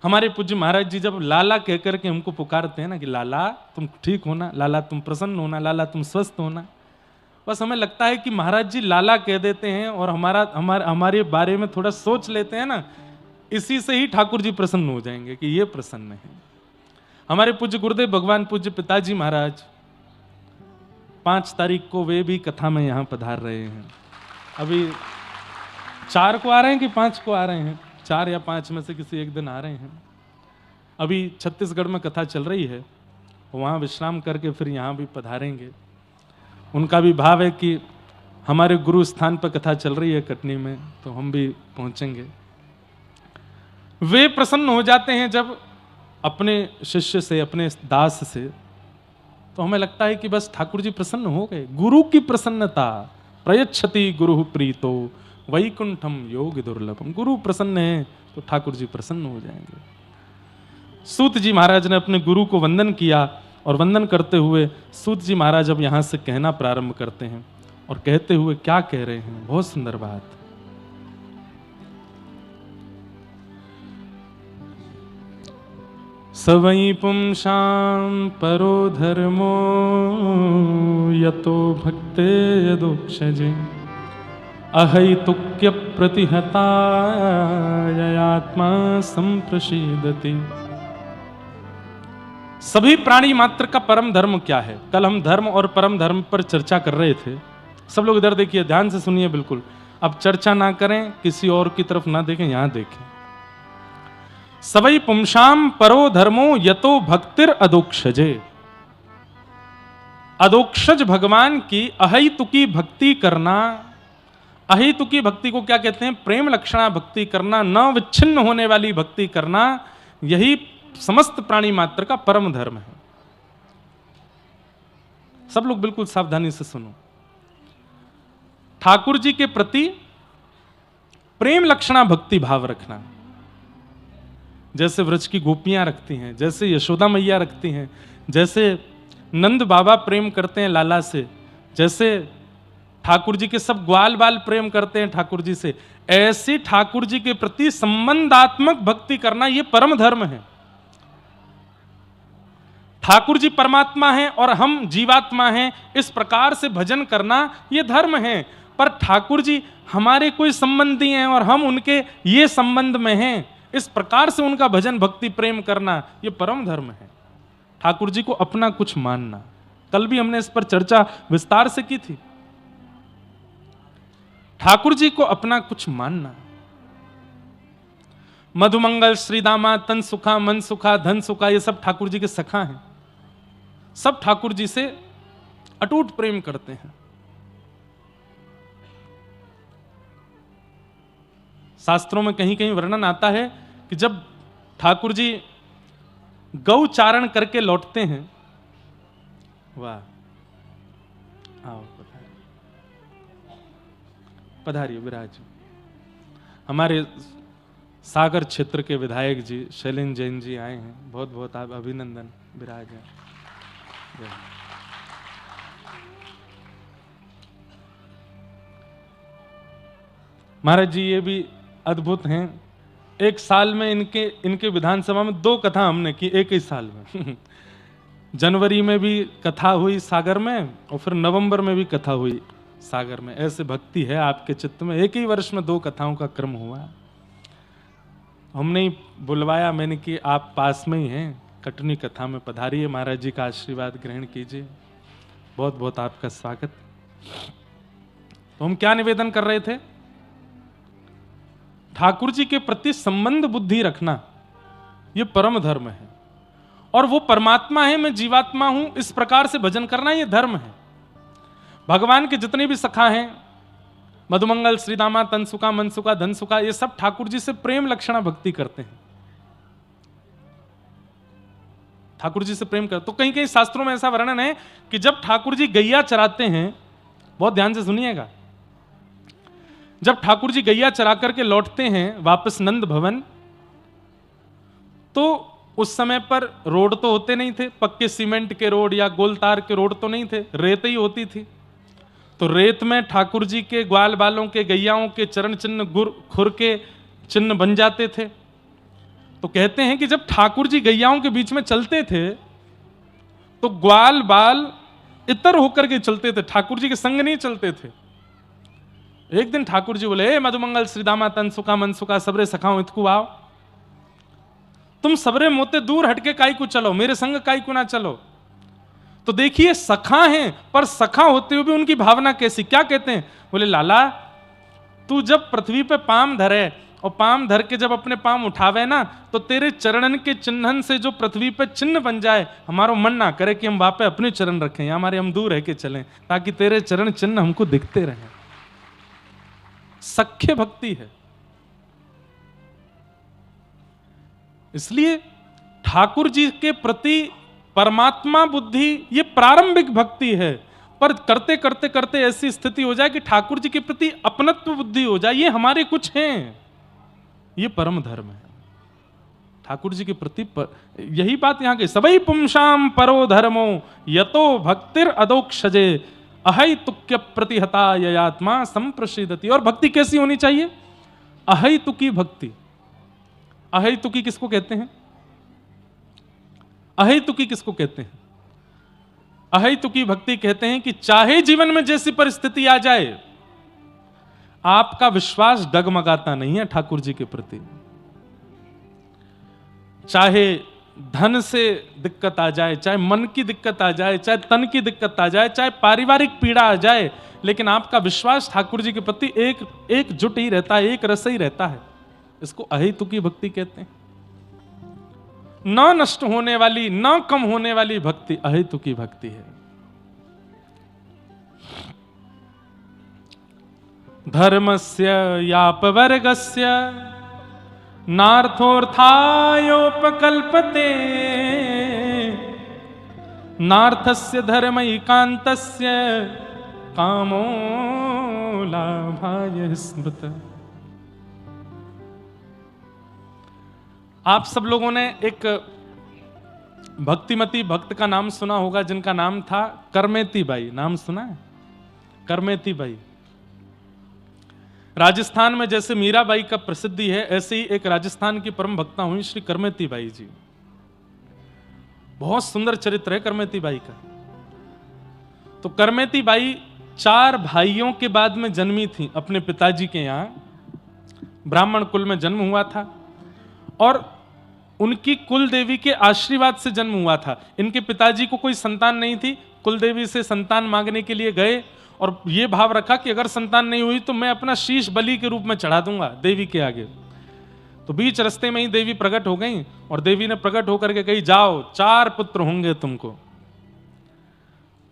हमारे पूज्य महाराज जी जब लाला कह करके हमको पुकारते हैं ना कि लाला तुम ठीक होना, लाला तुम प्रसन्न होना, लाला तुम स्वस्थ होना, बस हमें लगता है कि महाराज जी लाला कह देते हैं और हमारे बारे में थोड़ा सोच लेते हैं ना, इसी से ही ठाकुर जी प्रसन्न हो जाएंगे कि ये प्रसन्न है। हमारे पूज्य गुरुदेव भगवान पूज्य पिताजी महाराज 5 तारीख को वे भी कथा में यहां पधार रहे हैं। अभी 4 को आ रहे हैं कि 5 को आ रहे हैं, 4 या 5 में से किसी एक दिन आ रहे हैं। अभी छत्तीसगढ़ में कथा चल रही है, वहां विश्राम करके फिर यहां भी पधारेंगे। उनका भी भाव है कि हमारे गुरु स्थान पर कथा चल रही है कटनी में, तो हम भी पहुंचेंगे। वे प्रसन्न हो जाते हैं जब अपने शिष्य से, अपने दास से, तो हमें लगता है कि बस ठाकुर जी प्रसन्न हो गए। गुरु की प्रसन्नता, प्रयच्छति गुरु प्रीतो वैकुंठम योग दुर्लभम। गुरु प्रसन्न है तो ठाकुर जी प्रसन्न हो जाएंगे। सूत जी महाराज ने अपने गुरु को वंदन किया और वंदन करते हुए सूत जी महाराज अब यहां से कहना प्रारंभ करते हैं। और कहते हुए क्या कह रहे हैं, बहुत सुंदर बात। सवै पुंसां परो धर्मो यतो भक्ते यदोक्षजे अहैतुक्य प्रतिहताय आत्मा संप्रसीदति। सभी प्राणी मात्र का परम धर्म क्या है? कल हम धर्म और परम धर्म पर चर्चा कर रहे थे। सब लोग इधर देखिए, ध्यान से सुनिए बिल्कुल। अब चर्चा ना करें, किसी और की तरफ ना देखें, यहां देखें। सवै पुंसां परो धर्मो यतो भक्तिर अदोक्षजे। अदोक्षज भगवान की अहैतुकी भक्ति करना। अहैतुकी भक्ति को क्या कहते हैं? प्रेम लक्षणा भक्ति करना, न विच्छिन्न होने वाली भक्ति करना, यही समस्त प्राणी मात्र का परम धर्म है। सब लोग बिल्कुल सावधानी से सुनो। ठाकुर जी के प्रति प्रेम लक्षणा भक्ति भाव रखना, जैसे व्रज की गोपियां रखती हैं, जैसे यशोदा मैया रखती हैं, जैसे नंद बाबा प्रेम करते हैं लाला से, जैसे ठाकुर जी के सब ग्वाल बाल प्रेम करते हैं ठाकुर जी से, ऐसी ठाकुर जी के प्रति संबंधात्मक भक्ति करना यह परम धर्म है। ठाकुर जी परमात्मा हैं और हम जीवात्मा हैं, इस प्रकार से भजन करना यह धर्म है। पर ठाकुर जी हमारे कोई संबंधी हैं और हम उनके ये संबंध में हैं, इस प्रकार से उनका भजन भक्ति प्रेम करना यह परम धर्म है। ठाकुर जी को अपना कुछ मानना, कल भी हमने इस पर चर्चा विस्तार से की थी। ठाकुर जी को अपना कुछ मानना। मधुमंगल, श्रीदामा, तन सुखा, मन सुखा, धन सुखा, ये सब ठाकुर जी के सखा हैं। सब ठाकुर जी से अटूट प्रेम करते हैं। शास्त्रों में कहीं कहीं वर्णन आता है कि जब ठाकुर जी गौ चारण करके लौटते हैं, वाह, आओ पधारिए विराज। हमारे सागर क्षेत्र के विधायक जी शैलेंद्र जैन जी आए हैं, बहुत बहुत आप अभिनंदन, विराज हैं। महाराज जी ये भी अद्भुत हैं। एक साल में इनके विधानसभा में 2 कथा हमने की, एक ही साल में। जनवरी में भी कथा हुई सागर में और फिर नवंबर में भी कथा हुई सागर में। ऐसे भक्ति है आपके चित्त में, एक ही वर्ष में 2 कथाओं का क्रम हुआ। हमने ही बुलवाया, मैंने कि आप पास में ही हैं, कटनी कथा में पधारिए, महाराज जी का आशीर्वाद ग्रहण कीजिए। बहुत बहुत आपका स्वागत। तो हम क्या निवेदन कर रहे थे? ठाकुर जी के प्रति संबंध बुद्धि रखना यह परम धर्म है। और वो परमात्मा है, मैं जीवात्मा हूं, इस प्रकार से भजन करना यह धर्म है। भगवान के जितने भी सखा हैं, मधुमंगल, श्रीदामा, तनसुका, मनसुका, धनसुका, ये सब ठाकुर जी से प्रेम लक्षणा भक्ति करते हैं। ठाकुर जी से प्रेम कर, तो कहीं कहीं शास्त्रों में ऐसा वर्णन है कि जब ठाकुर जी गैया चराते हैं, बहुत ध्यान से सुनिएगा, जब ठाकुर जी गैया चरा करके लौटते हैं वापस नंद भवन, तो उस समय पर रोड तो होते नहीं थे, पक्के सीमेंट के रोड या गोलतार के रोड तो नहीं थे, रेत ही होती थी। तो रेत में ठाकुर जी के ग्वाल बालों के, गैयाओं के चरण चिन्ह, खुर के चिन्ह बन जाते थे। तो कहते हैं कि जब ठाकुर जी गैयाओं के बीच में चलते थे तो ग्वाल बाल इतर होकर के चलते थे, ठाकुर जी के संग नहीं चलते थे। एक दिन ठाकुर जी बोले, मधुमंगल श्रीदामा तनसुका मनसुका सबरे सखाओ इतकू आओ, तुम सबरे मोते दूर हटके काई को चलो, मेरे संग काई को ना चलो। तो देखिए सखा हैं, पर सखा होते हुए भी उनकी भावना कैसी, क्या कहते हैं, बोले लाला तू जब पृथ्वी पे पाम धरे और पाम धर के जब अपने पाम उठावे ना, तो तेरे चरणन के चिन्हन से जो पृथ्वी पे चिन्ह बन जाए, हमारा मन ना करे कि हम वहां पे अपने चरण रखें या हमारे हम दूर रह के चलें, ताकि तेरे चरण चिन्ह हमको दिखते रहें। सख्य भक्ति है। इसलिए ठाकुर जी के प्रति परमात्मा बुद्धि ये प्रारंभिक भक्ति है, पर करते करते करते ऐसी स्थिति हो जाए कि ठाकुर जी के प्रति अपनत्व बुद्धि हो जाए, ये हमारे कुछ हैं, ये परम धर्म है ठाकुर जी के प्रति यही बात यहां की, सबई पुंसाम परो धर्मो यतो भक्तिर अदोक्षजे अहैतुक्य प्रतिहता ययात्मा संप्रसिद्धति। और भक्ति कैसी होनी चाहिए, अहैतुकी भक्ति। अहैतुकी किसको कहते हैं, अहैतुकी किसको कहते हैं, अहैतुकी भक्ति कहते हैं कि चाहे जीवन में जैसी परिस्थिति आ जाए, आपका विश्वास डगमगाता नहीं है ठाकुर जी के प्रति। चाहे धन से दिक्कत आ जाए, चाहे मन की दिक्कत आ जाए, चाहे तन की दिक्कत आ जाए, चाहे पारिवारिक पीड़ा आ जाए, लेकिन आपका विश्वास ठाकुर जी के प्रति एकजुट ही रहता है, एक रस ही रहता है। इसको अहेतुकी भक्ति कहते हैं। न नष्ट होने वाली, न कम होने वाली भक्ति अहेतुकी भक्ति है। धर्मस्य यापवर्गस्य नार्थोर्थायोपकल्पते नार्थस्य धर्मैकान्तस्य कामो लाभाय स्मृत। आप सब लोगों ने एक भक्तिमती भक्त का नाम सुना होगा, जिनका नाम था करमेती बाई। नाम सुना है, करमेती बाई। राजस्थान में जैसे मीराबाई का प्रसिद्धि है, ऐसे ही एक राजस्थान की परम भक्ता हुई श्री करमेती बाई जी। बहुत सुंदर चरित्र है करमेती बाई का। तो करमेती बाई 4 भाइयों के बाद में जन्मी थी अपने पिताजी के यहाँ। ब्राह्मण कुल में जन्म हुआ था और उनकी कुल देवी के आशीर्वाद से जन्म हुआ था। इनके पिताजी को कोई संतान नहीं थी, कुल देवी से संतान मांगने के लिए गए और ये भाव रखा कि अगर संतान नहीं हुई तो मैं अपना शीश बलि के रूप में चढ़ा दूंगा देवी के आगे। तो बीच रास्ते में ही देवी प्रकट हो गई और देवी ने प्रकट होकर के कही, जाओ 4 पुत्र होंगे तुमको।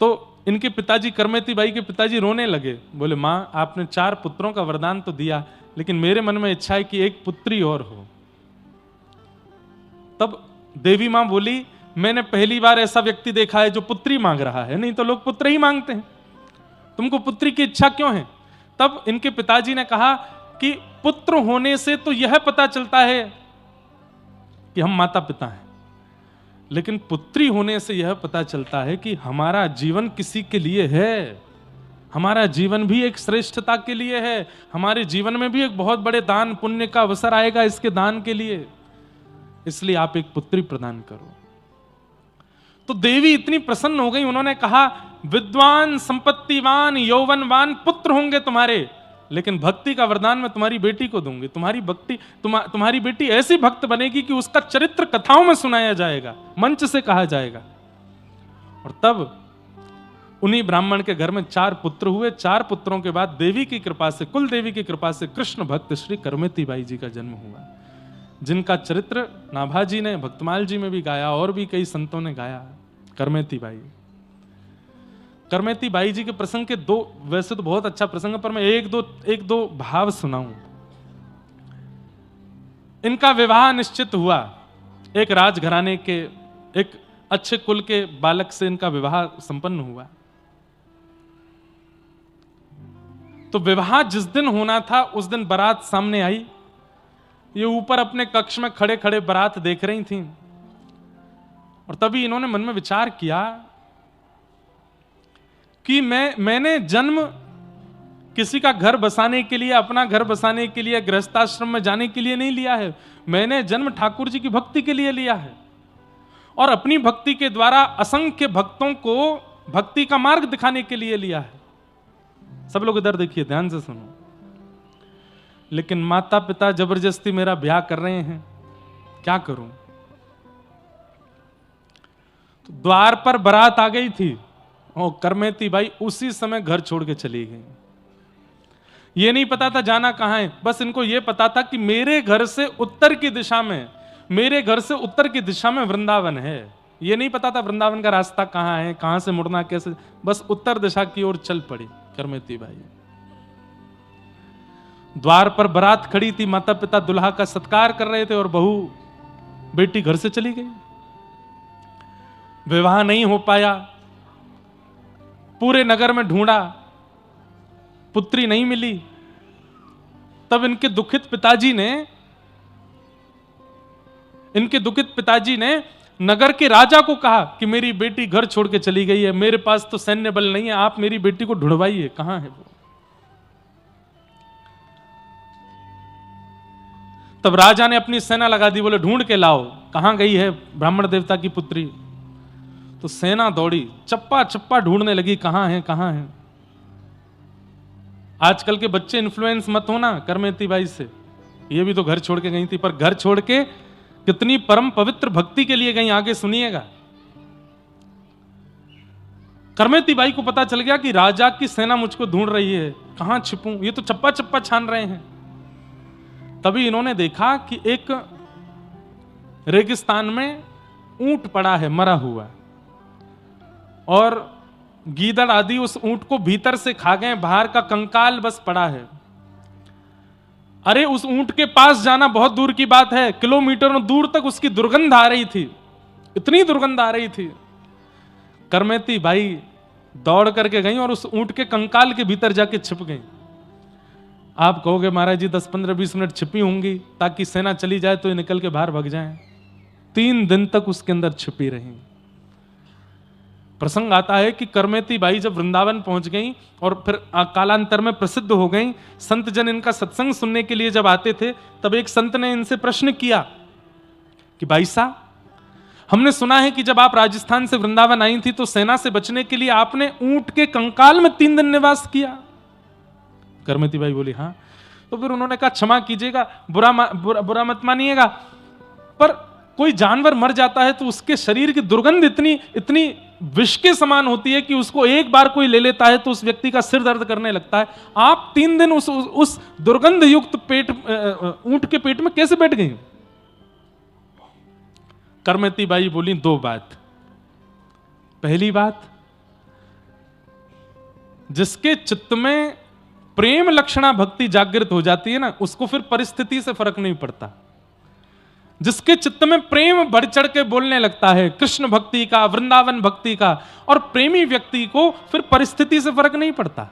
तो इनके पिताजी, करमेती बाई के पिताजी रोने लगे, बोले मां आपने 4 पुत्रों का वरदान तो दिया, लेकिन मेरे मन में इच्छा है कि एक पुत्री और हो। तब देवी मां बोली, मैंने पहली बार ऐसा व्यक्ति देखा है जो पुत्री मांग रहा है, नहीं तो लोग पुत्र ही मांगते हैं, तुमको पुत्री की इच्छा क्यों है। तब इनके पिताजी ने कहा कि पुत्र होने से तो यह पता चलता है कि हम माता पिता हैं, लेकिन पुत्री होने से यह पता चलता है कि हमारा जीवन किसी के लिए है, हमारा जीवन भी एक श्रेष्ठता के लिए है, हमारे जीवन में भी एक बहुत बड़े दान पुण्य का अवसर आएगा इसके दान के लिए, इसलिए आप एक पुत्री प्रदान करो। तो देवी इतनी प्रसन्न हो गई, उन्होंने कहा विद्वान संपत्तिवान यौवनवान पुत्र होंगे तुम्हारे, लेकिन भक्ति का वरदान मैं तुम्हारी बेटी को दूंगी। तुम्हारी भक्ति तुम्हारी बेटी ऐसी भक्त बनेगी कि उसका चरित्र कथाओं में सुनाया जाएगा, मंच से कहा जाएगा। और तब उन्हीं ब्राह्मण के घर में 4 पुत्र हुए। 4 पुत्रों के बाद देवी की कृपा से, कुल देवी की कृपा से कृष्ण भक्त श्री करमेती बाई जी का जन्म हुआ, जिनका चरित्र नाभाजी ने भक्तमाल जी में भी गाया और भी कई संतों ने गाया। करमेती बाई, करमेती बाई जी के प्रसंग के 2, वैसे तो बहुत अच्छा प्रसंग है, पर मैं एक दो भाव सुनाऊं। इनका विवाह निश्चित हुआ, एक राजघराने के एक अच्छे कुल के बालक से इनका विवाह संपन्न हुआ। तो विवाह जिस दिन होना था उस दिन बारात सामने आई। ये ऊपर अपने कक्ष में खड़े खड़े बारात देख रही थीं और तभी इन्होंने मन में विचार किया कि मैंने जन्म किसी का घर बसाने के लिए, अपना घर बसाने के लिए, गृहस्थाश्रम में जाने के लिए नहीं लिया है। मैंने जन्म ठाकुर जी की भक्ति के लिए लिया है और अपनी भक्ति के द्वारा असंख्य भक्तों को भक्ति का मार्ग दिखाने के लिए लिया है। सब लोग इधर देखिए, ध्यान से सुनो। लेकिन माता पिता जबरदस्ती मेरा ब्याह कर रहे हैं, क्या करूं? तो द्वार पर बारात आ गई थी और करमेती बाई उसी समय घर छोड़ के चली गई। ये नहीं पता था जाना कहां है, बस इनको ये पता था कि मेरे घर से उत्तर की दिशा में, मेरे घर से उत्तर की दिशा में वृंदावन है। ये नहीं पता था वृंदावन का रास्ता कहां है, कहां से मुड़ना कैसे, बस उत्तर दिशा की ओर चल पड़ी करमेती बाई। द्वार पर बारात खड़ी थी, माता पिता दुल्हा का सत्कार कर रहे थे और बहू बेटी घर से चली गई। विवाह नहीं हो पाया, पूरे नगर में ढूंढा, पुत्री नहीं मिली। तब इनके दुखित पिताजी ने नगर के राजा को कहा कि मेरी बेटी घर छोड़ के चली गई है, मेरे पास तो सैन्य बल नहीं है, आप मेरी बेटी को ढूंढवाइए, कहां है वो। तब राजा ने अपनी सेना लगा दी, बोले ढूंढ के लाओ, कहां गई है ब्राह्मण देवता की पुत्री। तो सेना दौड़ी, चप्पा चप्पा ढूंढने लगी, कहां है कहां है। आजकल के बच्चे इन्फ्लुएंस मत होना करमेती बाई से, ये भी तो घर छोड़ के गई थी, पर घर छोड़ के कितनी परम पवित्र भक्ति के लिए गई, आगे सुनिएगा। करमेती बाई को पता चल गया कि राजा की सेना मुझको ढूंढ रही है, कहां छिपूं, ये तो चप्पा चप्पा छान रहे हैं। तभी इन्होंने देखा कि एक रेगिस्तान में ऊंट पड़ा है मरा हुआ, और गीदड़ आदि उस ऊंट को भीतर से खा गए, बाहर का कंकाल बस पड़ा है। अरे उस ऊंट के पास जाना बहुत दूर की बात है, किलोमीटरों दूर तक उसकी दुर्गंध आ रही थी, इतनी दुर्गंध आ रही थी। करमेती भाई दौड़ करके गई और उस ऊंट के कंकाल के भीतर जाके छिप गई। आप कहोगे महाराज जी 10-15-20 मिनट छिपी होंगी ताकि सेना चली जाए तो ये निकल के बाहर भाग जाएं। 3 दिन तक उसके अंदर छिपी रही। प्रसंग आता है कि करमेती बाई जब वृंदावन पहुंच गई और फिर कालांतर में प्रसिद्ध हो गई, संत जन इनका सत्संग सुनने के लिए जब आते थे, तब एक संत ने इनसे प्रश्न किया कि भाई साहब, हमने सुना है कि जब आप राजस्थान से वृंदावन आई थी तो सेना से बचने के लिए आपने ऊंट के कंकाल में 3 दिन निवास किया। करमेती बाई बोली हाँ। तो फिर उन्होंने कहा क्षमा कीजिएगा, बुरा मत मानिएगा, पर कोई जानवर मर जाता है तो उसके शरीर की दुर्गंध इतनी विष के समान होती है कि उसको एक बार कोई ले लेता है तो उस व्यक्ति का सिर दर्द करने लगता है। आप 3 दिन उस दुर्गंध युक्त ऊंट के पेट में कैसे बैठ गई? करमेती बाई बोली 2 बात। पहली बात, जिसके चित्त में प्रेम लक्षणा भक्ति जागृत हो जाती है ना, उसको फिर परिस्थिति से फर्क नहीं पड़ता। जिसके चित्त में प्रेम बढ़ चढ़ के बोलने लगता है कृष्ण भक्ति का, वृंदावन भक्ति का, और प्रेमी व्यक्ति को फिर परिस्थिति से फर्क नहीं पड़ता,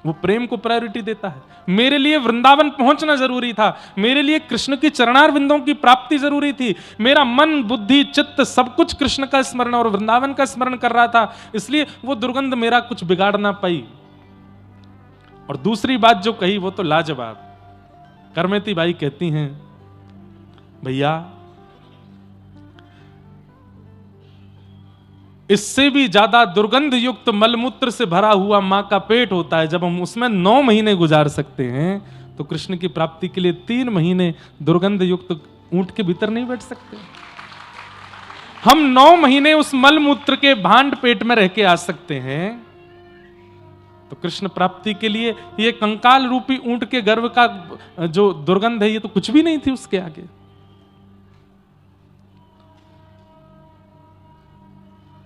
वो प्रेम को प्रायोरिटी देता है। मेरे लिए वृंदावन पहुंचना जरूरी था, मेरे लिए कृष्ण की चरणार बिंदों की प्राप्ति जरूरी थी, मेरा मन बुद्धि चित्त सब कुछ कृष्ण का स्मरण और वृंदावन का स्मरण कर रहा था, इसलिए वो दुर्गंध मेरा कुछ बिगाड़ ना पाई। और दूसरी बात जो कही वो तो लाजवाब। करमेती बाई कहती हैं, भैया इससे भी ज्यादा दुर्गंध युक्त मलमूत्र से भरा हुआ मां का पेट होता है। जब हम उसमें 9 महीने गुजार सकते हैं तो कृष्ण की प्राप्ति के लिए 3 महीने दुर्गंध युक्त ऊंट के भीतर नहीं बैठ सकते। हम 9 महीने उस मलमूत्र के भांड पेट में रह के आ सकते हैं, तो कृष्ण प्राप्ति के लिए ये कंकाल रूपी ऊंट के गर्भ का जो दुर्गंध है ये तो कुछ भी नहीं थी उसके आगे।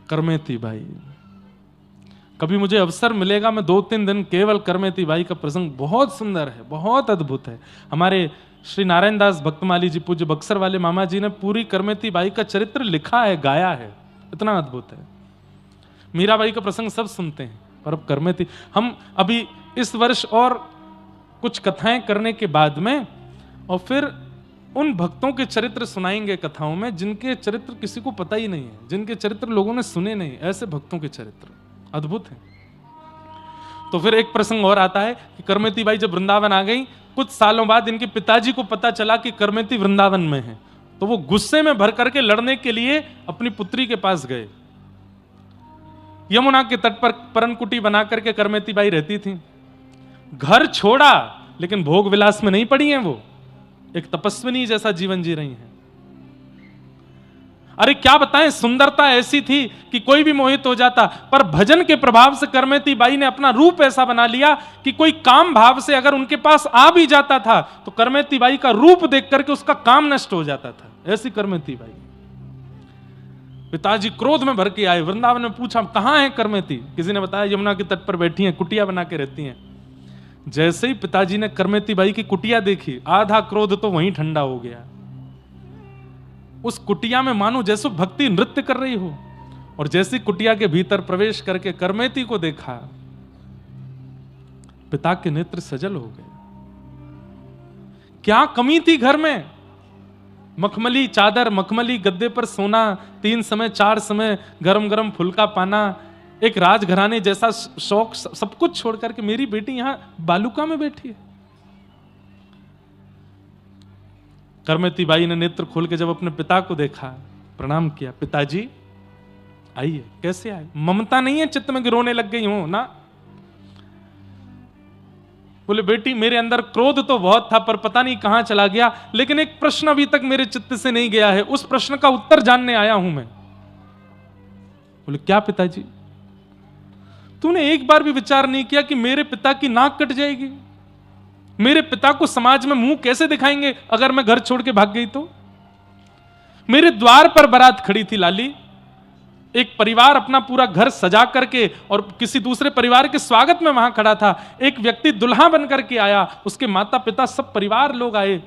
करमेती बाई, कभी मुझे अवसर मिलेगा मैं 2-3 दिन केवल करमेती बाई का प्रसंग, बहुत सुंदर है, बहुत अद्भुत है। हमारे श्री नारायण दास भक्तमाली जी पूज्य बक्सर वाले मामा जी ने पूरी करमेती बाई का चरित्र लिखा है, गाया है, इतना अद्भुत है। मीराबाई का प्रसंग सब सुनते हैं, पर अब करमेती, हम अभी इस वर्ष और कुछ कथाएं करने के बाद में और फिर उन भक्तों के चरित्र सुनाएंगे कथाओं में जिनके चरित्र किसी को पता ही नहीं है, जिनके चरित्र लोगों ने सुने नहीं, ऐसे भक्तों के चरित्र अद्भुत हैं। तो फिर एक प्रसंग और आता है कि करमेती बाई जब वृंदावन आ गई, कुछ सालों बाद इनके पिताजी को पता चला कि करमेती वृंदावन में है, तो वो गुस्से में भर करके लड़ने के लिए अपनी पुत्री के पास गए। यमुना के तट पर परनकुटी बना करके करमेती बाई रहती थी। घर छोड़ा लेकिन भोग विलास में नहीं पड़ी हैं, वो एक तपस्विनी जैसा जीवन जी रही हैं। अरे क्या बताएं, सुंदरता ऐसी थी कि कोई भी मोहित हो जाता, पर भजन के प्रभाव से करमेती बाई ने अपना रूप ऐसा बना लिया कि कोई काम भाव से अगर उनके पास आ भी जाता था तो करमेती बाई का रूप देख करके उसका काम नष्ट हो जाता था। ऐसी करमेती बाई। पिताजी क्रोध में भर के आए, वृंदावन में पूछा कहां है करमेती? किसी ने बताया यमुना के तट पर बैठी हैं, कुटिया बना के रहती हैं। जैसे ही पिताजी ने करमेती बाई की कुटिया देखी, आधा क्रोध तो वहीं ठंडा हो गया। उस कुटिया में मानो जैसे भक्ति नृत्य कर रही हो, और जैसी कुटिया के भीतर प्रवेश करके करमेती को देखा, पिता के नेत्र सजल हो गए। क्या कमी थी घर में? मखमली चादर, मखमली गद्दे पर सोना, 3 समय 4 समय गरम गरम फुल्का पाना, एक राजघराने जैसा शौक, सब कुछ छोड़ करके मेरी बेटी यहां बालुका में बैठी है। करमेती बाई ने नेत्र खोल के जब अपने पिता को देखा, प्रणाम किया, पिताजी आइए। कैसे आए? ममता नहीं है चित्त में कि रोने लग गई हो ना? बोले बेटी मेरे अंदर क्रोध तो बहुत था पर पता नहीं कहां चला गया, लेकिन एक प्रश्न अभी तक मेरे चित्त से नहीं गया है, उस प्रश्न का उत्तर जानने आया हूं मैं। बोले क्या पिताजी? तूने एक बार भी विचार नहीं किया कि मेरे पिता की नाक कट जाएगी? मेरे पिता को समाज में मुंह कैसे दिखाएंगे अगर मैं घर छोड़ के भाग गई तो? मेरे द्वार पर बारात खड़ी थी लाली, एक परिवार अपना पूरा घर सजा करके और किसी दूसरे परिवार के स्वागत में वहां खड़ा था। एक व्यक्ति दुल्हा बन करके आया, उसके माता पिता सब परिवार लोग आए।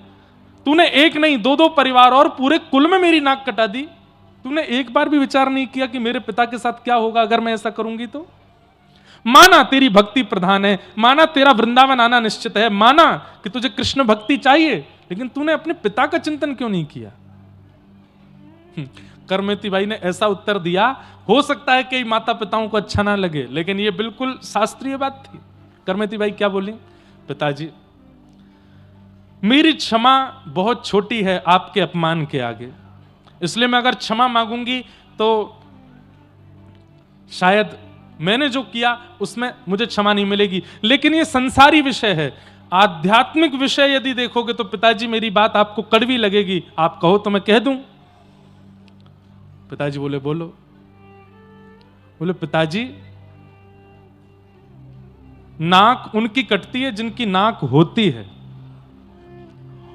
तूने एक नहीं 2-2 परिवार और पूरे कुल में मेरी नाक कटा दी। तूने एक बार भी विचार नहीं किया कि मेरे पिता के साथ क्या होगा अगर मैं ऐसा करूंगी तो? माना तेरी भक्ति प्रधान है, माना तेरा वृंदावन आना निश्चित है, माना कि तुझे कृष्ण भक्ति चाहिए, लेकिन तूने अपने पिता का चिंतन क्यों नहीं किया? करमेती बाई ने ऐसा उत्तर दिया, हो सकता है कई माता पिताओं को अच्छा ना लगे, लेकिन यह बिल्कुल शास्त्रीय बात थी। करमेती बाई क्या बोली? पिताजी मेरी क्षमा बहुत छोटी है आपके अपमान के आगे, इसलिए मैं अगर क्षमा मांगूंगी तो शायद मैंने जो किया उसमें मुझे क्षमा नहीं मिलेगी, लेकिन यह संसारी विषय है। आध्यात्मिक विषय यदि देखोगे तो पिताजी मेरी बात आपको कड़वी लगेगी, आप कहो तो मैं कह दूं। पिताजी बोले बोलो। बोले पिताजी नाक उनकी कटती है जिनकी नाक होती है,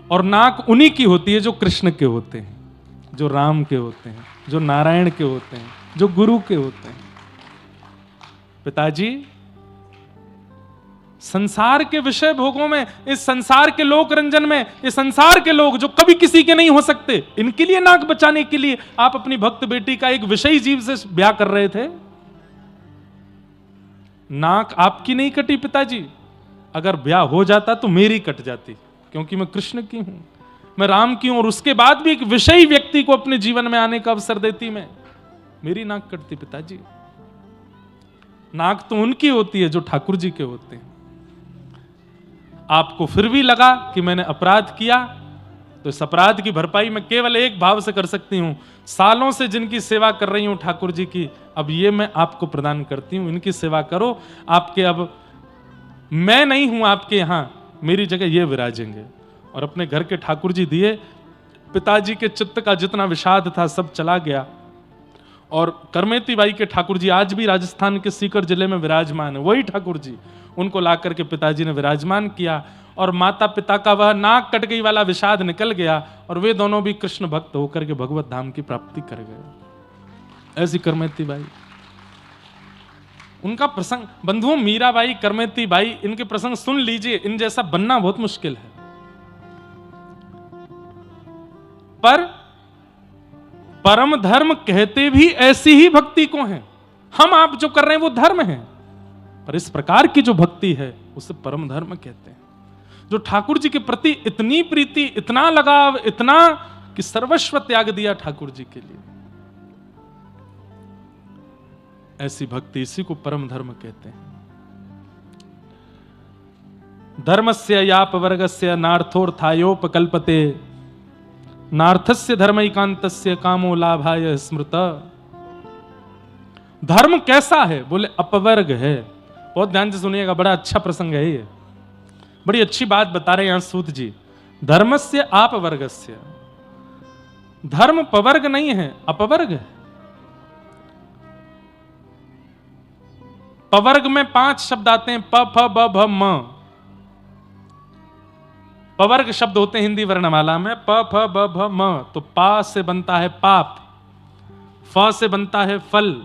और नाक उन्हीं की होती है जो कृष्ण के होते हैं, जो राम के होते हैं, जो नारायण के होते हैं, जो गुरु के होते हैं। पिताजी संसार के विषय भोगों में, इस संसार के लोक रंजन में, इस संसार के लोग जो कभी किसी के नहीं हो सकते, इनके लिए नाक बचाने के लिए आप अपनी भक्त बेटी का एक विषयी जीव से ब्याह कर रहे थे। नाक आपकी नहीं कटी पिताजी, अगर ब्याह हो जाता तो मेरी कट जाती, क्योंकि मैं कृष्ण की हूं, मैं राम की हूं, और उसके बाद भी एक विषयी व्यक्ति को अपने जीवन में आने का अवसर देती मैं, मेरी नाक कटती पिताजी। नाक तो उनकी होती है जो ठाकुर जी के होते हैं। आपको फिर भी लगा कि मैंने अपराध किया, तो इस अपराध की भरपाई मैं केवल एक भाव से कर सकती हूं, सालों से जिनकी सेवा कर रही हूं ठाकुर जी की, अब ये मैं आपको प्रदान करती हूं, इनकी सेवा करो। आपके अब मैं नहीं हूं आपके यहां, मेरी जगह ये विराजेंगे। और अपने घर के ठाकुर जी दिए। पिताजी के चित्त का जितना विषाद था सब चला गया। और करमेती बाई के ठाकुर जी आज भी राजस्थान के सीकर जिले में विराजमान है, वही ठाकुर जी, उनको ला करके पिताजी ने विराजमान किया, और माता पिता का वह नाक कट गई वाला विषाद निकल गया, और वे दोनों भी कृष्ण भक्त होकर के भगवत धाम की प्राप्ति कर गए। ऐसी करमेती बाई। उनका प्रसंग, बंधुओं, मीराबाई, करमेती बाई, इनके प्रसंग सुन लीजिए, इन जैसा बनना बहुत मुश्किल है। पर परम धर्म कहते भी ऐसी ही भक्ति को हैं। हम आप जो कर रहे हैं वो धर्म है, पर इस प्रकार की जो भक्ति है उसे परम धर्म कहते हैं, जो ठाकुर जी के प्रति इतनी प्रीति, इतना लगाव, इतना कि सर्वस्व त्याग दिया ठाकुर जी के लिए। ऐसी भक्ति, इसी को परम धर्म कहते हैं। धर्मस्य यापवर्गस्य नार्थोर्थायोपकल्पते नार्थस्य धर्मैकांतस्य कामो लाभाय स्मृत। धर्म कैसा है? बोले अपवर्ग है। बहुत ध्यान से सुनिएगा, बड़ा अच्छा प्रसंग है ये, बड़ी अच्छी बात बता रहे हैं यहां सूत जी। धर्मस्य आपवर्गस्य, धर्म पवर्ग नहीं है, अपवर्ग है। पवर्ग में 5 शब्द आते हैं, प फ ब भ म। पवर्ग शब्द होते हैं हिंदी वर्णमाला में, प फ ब भ म। तो पा से बनता है पाप, फ से बनता है फल,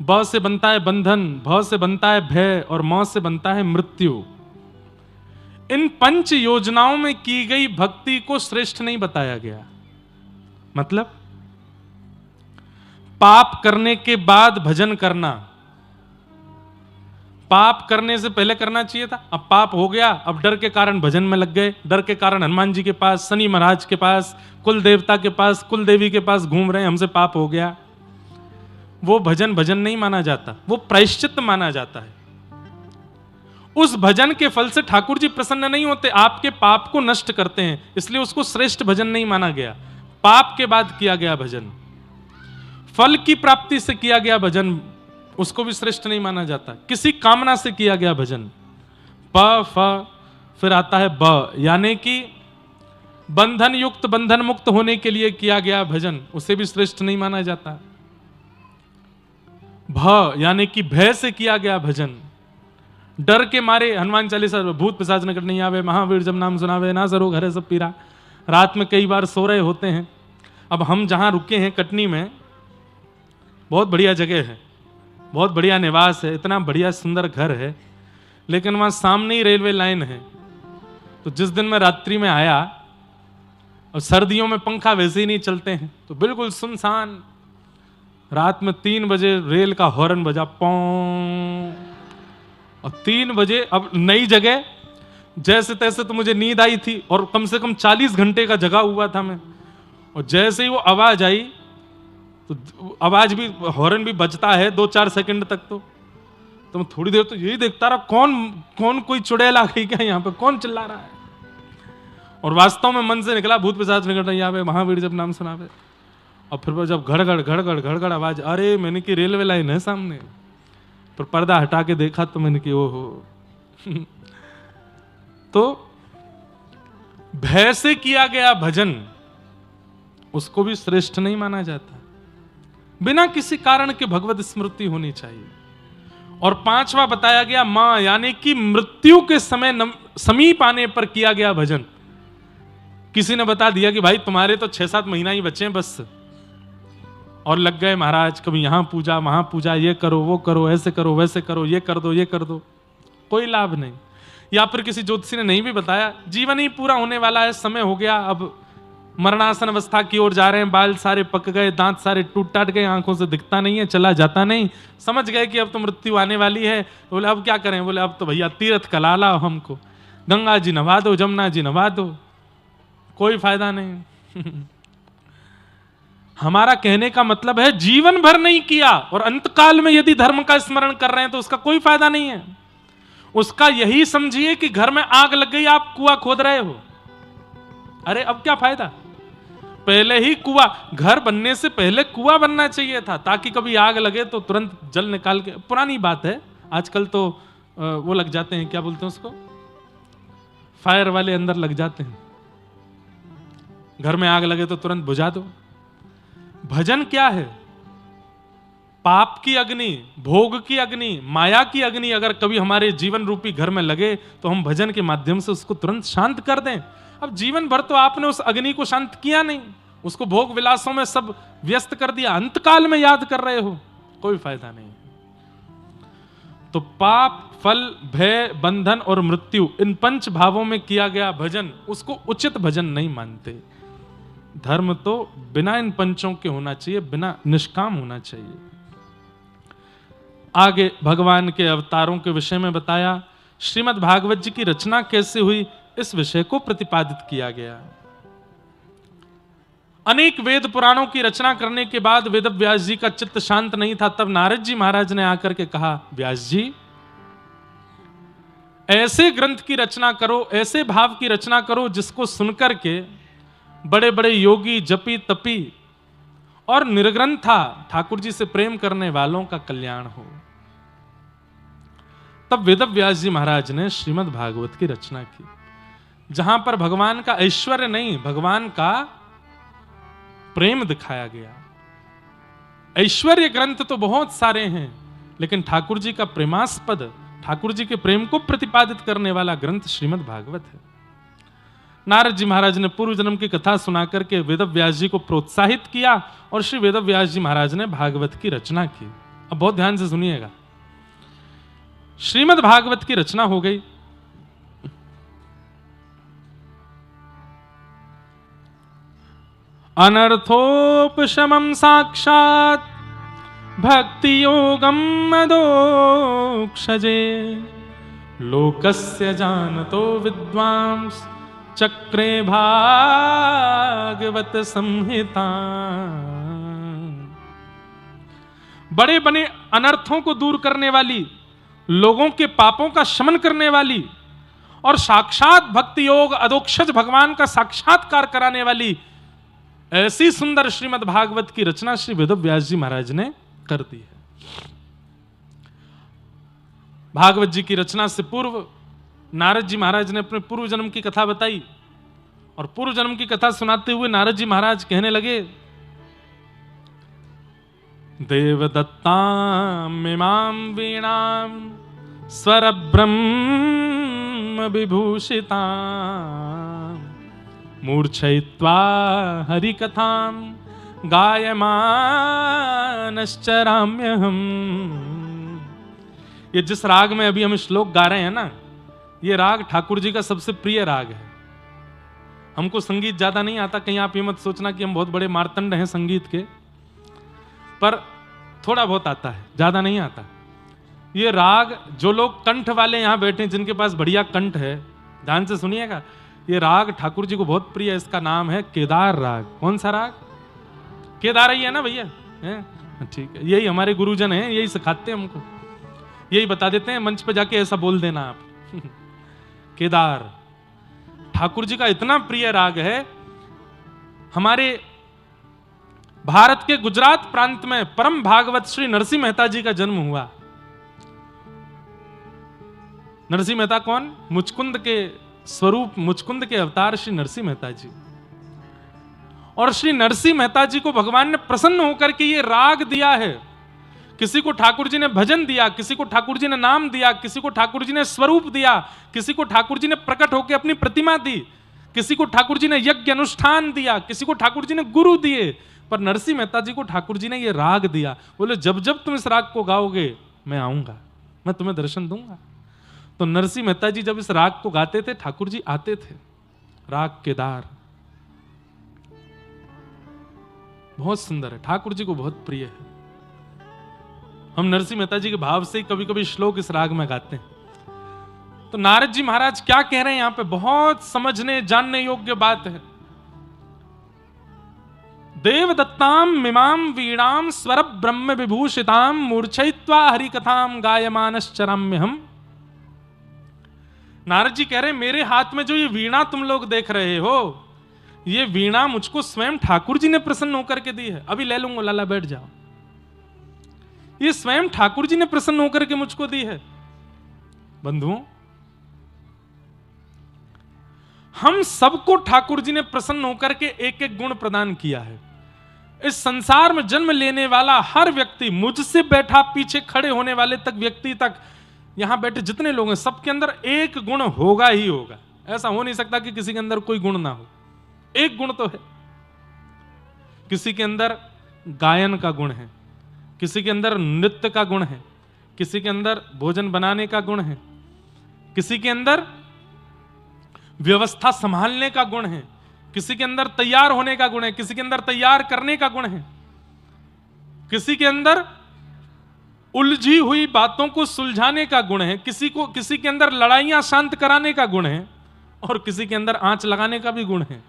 ब से बनता है बंधन, भ से बनता है भय और म से बनता है मृत्यु। इन 5 योजनाओं में की गई भक्ति को श्रेष्ठ नहीं बताया गया। मतलब पाप करने के बाद भजन करना, पाप करने से पहले करना चाहिए था। अब पाप हो गया, अब डर के कारण भजन में लग गए, डर के कारण हनुमान जी के पास, शनि महाराज के पास, कुल देवता के पास, कुल देवी के पास घूम रहे हैं, हमसे पाप हो गया। वो भजन भजन नहीं माना जाता, वो प्रायश्चित माना जाता है। उस भजन के फल से ठाकुर जी प्रसन्न नहीं होते, आपके पाप को नष्ट करते हैं, इसलिए उसको श्रेष्ठ भजन नहीं माना गया। पाप के बाद किया गया भजन, फल की प्राप्ति से किया गया भजन, उसको भी श्रेष्ठ नहीं माना जाता। किसी कामना से किया गया भजन, प फ फिर आता है ब, यानी कि बंधन युक्त बंधन मुक्त होने के लिए किया गया भजन, उसे भी श्रेष्ठ नहीं माना जाता। भ यानी कि भय से किया गया भजन, डर के मारे हनुमान चालीसा, भूत पिशाच निकट नहीं आवे, महावीर जब नाम सुनावे, ना सरो घरे सब पीरा। रात में कई बार सो रहे होते हैं। अब हम जहां रुके हैं कटनी में, बहुत बढ़िया जगह है, बहुत बढ़िया निवास है, इतना बढ़िया सुंदर घर है, लेकिन वहां सामने ही रेलवे लाइन है। तो जिस दिन मैं रात्रि में आया, और सर्दियों में पंखा वैसे ही नहीं चलते हैं, तो बिल्कुल सुनसान, रात में 3 बजे रेल का हॉर्न बजा, पौं, और 3 बजे, अब नई जगह, जैसे तैसे तो मुझे नींद आई थी, और कम से कम 40 घंटे का जगा हुआ था मैं, और जैसे ही वो आवाज आई, तो आवाज भी, हॉर्न भी बजता है 2-4 सेकंड तक, तो मैं थोड़ी देर तो यही देखता रहा, कौन कोई चुड़ैल आ गई क्या यहाँ पे, कौन चिल्ला रहा है। और वास्तव में मन से निकला, भूत पिशाच निकट नहीं आवे, महावीर जब नाम सुनावे। और फिर जब घड़गड़ आवाज, अरे मैंने की रेलवे लाइन है सामने, पर पर्दा हटा के देखा तो मैंने की ओहो। तो भय से किया गया भजन, उसको भी श्रेष्ठ नहीं माना जाता। बिना किसी कारण के भगवत स्मृति होनी चाहिए। और 5वां बताया गया मां, यानी कि मृत्यु के समय समीप आने पर किया गया भजन। किसी ने बता दिया कि भाई तुम्हारे तो 6-7 महीना ही बचे हैं बस, और लग गए महाराज, कभी यहां पूजा वहां पूजा, ये करो वो करो, ऐसे करो वैसे करो, ये कर दो ये कर दो, कोई लाभ नहीं। या फिर किसी ज्योतिषी ने नहीं भी बताया, जीवन ही पूरा होने वाला है, समय हो गया, अब मरणासन अवस्था की ओर जा रहे हैं, बाल सारे पक गए, दांत सारे टूट टाट गए, आंखों से दिखता नहीं है, चला जाता नहीं, समझ गए कि अब तो मृत्यु आने वाली है। बोले अब क्या करें? बोले अब तो भैया तीर्थ कला लाओ, हमको गंगा जी नवा दो, जमुना जी नवा दो, कोई फायदा नहीं। हमारा कहने का मतलब है जीवन भर नहीं किया और अंतकाल में यदि धर्म का स्मरण कर रहे हैं तो उसका कोई फायदा नहीं है। उसका यही समझिए कि घर में आग लग गई, आप कुआं खोद रहे हो, अरे अब क्या फायदा? पहले ही कुआं, घर बनने से पहले कुआं बनना चाहिए था, ताकि कभी आग लगे तो तुरंत जल निकाल के। पुरानी बात है, आजकल तो वो लग जाते हैं, क्या बोलते हैं उसको, फायर वाले अंदर लग जाते हैं। घर में आग लगे तो तुरंत बुझा दो। भजन क्या है? पाप की अग्नि, भोग की अग्नि, माया की अग्नि अगर कभी हमारे जीवन रूपी घर में लगे तो हम भजन के माध्यम से उसको तुरंत शांत कर दें। अब जीवन भर तो आपने उस अग्नि को शांत किया नहीं, उसको भोग विलासों में सब व्यस्त कर दिया, अंतकाल में याद कर रहे हो, कोई फायदा नहीं। तो पाप, फल, भय, बंधन और मृत्यु, इन 5 भावों में किया गया भजन, उसको उचित भजन नहीं मानते। धर्म तो बिना इन 5 के होना चाहिए, बिना निष्काम होना चाहिए। आगे भगवान के अवतारों के विषय में बताया, श्रीमद् भागवत जी की रचना कैसे हुई, इस विषय को प्रतिपादित किया गया। अनेक वेद पुराणों की रचना करने के बाद वेद व्यास जी का चित्त शांत नहीं था। तब नारद जी महाराज ने आकर के कहा, व्यास जी ऐसे ग्रंथ की रचना करो, ऐसे भाव की रचना करो जिसको सुनकर के बड़े बड़े योगी, जपी तपी और निर्ग्रंथा ठाकुर जी से प्रेम करने वालों का कल्याण हो। तब वेदव्यास जी महाराज ने श्रीमद् भागवत की रचना की, जहां पर भगवान का ऐश्वर्य नहीं, भगवान का प्रेम दिखाया गया। ऐश्वर्य ग्रंथ तो बहुत सारे हैं, लेकिन ठाकुर जी का प्रेमास्पद, ठाकुर जी के प्रेम को प्रतिपादित करने वाला ग्रंथ श्रीमद् भागवत है। नारद जी महाराज ने पूर्व जन्म की कथा सुना करके वेदव्यास जी को प्रोत्साहित किया और श्री वेदव्यास जी महाराज ने भागवत की रचना की। अब बहुत ध्यान से सुनिएगा। श्रीमद् भागवत की रचना हो गई। अनर्थोपशमं साक्षात् भक्ति योगम मदोक्षजे लोकस्य जानतो विद्वांस चक्रे भागवत संहिता। बड़े बड़े अनर्थों को दूर करने वाली, लोगों के पापों का शमन करने वाली और साक्षात भक्ति योग अधोक्षज भगवान का साक्षात्कार कराने वाली ऐसी सुंदर श्रीमद् भागवत की रचना श्री वेदव्यास जी महाराज ने कर दी है। भागवत जी की रचना से पूर्व नारद जी महाराज ने अपने पूर्व जन्म की कथा बताई और पूर्व जन्म की कथा सुनाते हुए नारद जी महाराज कहने लगे, देवदत्ताम इमाम वीणाम स्वर ब्रह्म विभूषिताम मूर्छयित्वा हरि कथाम गायमानश्चराम्यहम्। ये जिस राग में अभी हम श्लोक गा रहे हैं ना, ये राग ठाकुर जी का सबसे प्रिय राग है। हमको संगीत ज्यादा नहीं आता, कहीं आप ये मत सोचना कि हम बहुत बड़े मार्तंड हैं संगीत के, पर थोड़ा बहुत आता है, ज्यादा नहीं आता। ये राग जो लोग कंठ वाले यहां बैठे हैं, जिनके पास बढ़िया कंठ है, ध्यान से सुनिएगा। ये राग ठाकुर जी को बहुत प्रिय है। इसका नाम है केदार राग। कौन सा राग? केदार ही है ना भैया? ठीक है, यही हमारे गुरुजन हैं, यही सिखाते हैं हमको, यही बता देते हैं, मंच पे जाके ऐसा बोल देना आप। केदार ठाकुर जी का इतना प्रिय राग है। हमारे भारत के गुजरात प्रांत में परम भागवत श्री नरसिंह मेहता जी का जन्म हुआ। नरसिंह मेहता कौन? मुचकुंद के स्वरूप, मुचकुंद के अवतार श्री नरसिंह मेहता जी। और श्री नरसिंह मेहता जी को भगवान ने प्रसन्न होकर के ये राग दिया है। किसी को ठाकुर जी ने भजन दिया, किसी को ठाकुर जी ने नाम दिया, किसी को ठाकुर जी ने स्वरूप दिया, किसी को ठाकुर जी ने प्रकट होकर अपनी प्रतिमा दी, किसी को ठाकुर जी ने यज्ञ अनुष्ठान दिया, किसी को ठाकुर जी ने गुरु दिए, पर नरसिंह मेहता जी को ठाकुर जी ने ये राग दिया। बोले जब जब तुम इस राग को गाओगे मैं आऊंगा, मैं तुम्हें दर्शन दूंगा। तो नरसिंह मेहता जी जब इस राग को गाते थे, ठाकुर जी आते थे। राग केदार बहुत सुंदर है, ठाकुर जी को बहुत प्रिय है। हम नरसिंह मेहता जी के भाव से ही कभी कभी श्लोक इस राग में गाते हैं। तो नारद जी महाराज क्या कह रहे हैं यहां पे, बहुत समझने जानने योग्य बात है। देवदत्ताम मिमाम वीणाम स्वर ब्रह्म विभूषिताम मूर्छयित्वा हरि कथाम गायमानश्चराम्यहम्। नारद जी कह रहे हैं मेरे हाथ में जो ये वीणा तुम लोग देख रहे हो, ये वीणा मुझको स्वयं ठाकुर जी ने प्रसन्न होकर के दी है। अभी ले लूंगा, लाला बैठ जाओ। ये स्वयं ठाकुर जी ने प्रसन्न होकर के मुझको दी है। बंधुओं, हम सबको ठाकुर जी ने प्रसन्न होकर के एक एक गुण प्रदान किया है। इस संसार में जन्म लेने वाला हर व्यक्ति, मुझसे बैठा पीछे खड़े होने वाले तक व्यक्ति तक, यहां बैठे जितने लोग हैं, सबके अंदर एक गुण होगा ही होगा। ऐसा हो नहीं सकता कि किसी के अंदर कोई गुण ना हो। एक गुण तो है। किसी के अंदर गायन का गुण है, किसी के अंदर नृत्य का गुण है, किसी के अंदर भोजन बनाने का गुण है, किसी के अंदर व्यवस्था संभालने का गुण है, किसी के अंदर तैयार होने का गुण है, किसी के अंदर तैयार करने का गुण है, किसी के अंदर उलझी हुई बातों को सुलझाने का गुण है, किसी के अंदर लड़ाइयां शांत कराने का गुण है, और किसी के अंदर आंच लगाने का भी गुण है।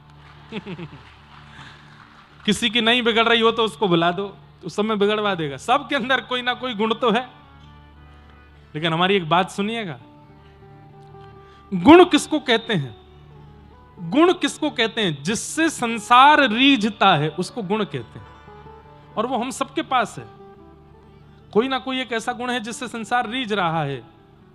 किसी की नहीं बिगड़ रही हो तो उसको बुला दो, उस समय बिगड़वा देगा। सबके अंदर कोई ना कोई गुण तो है। लेकिन हमारी एक बात सुनिएगा, गुण किसको कहते हैं? गुण किसको कहते हैं? जिससे संसार रीझता है उसको गुण कहते हैं, और वो हम सबके पास है। कोई ना कोई एक ऐसा गुण है जिससे संसार रीझ रहा है।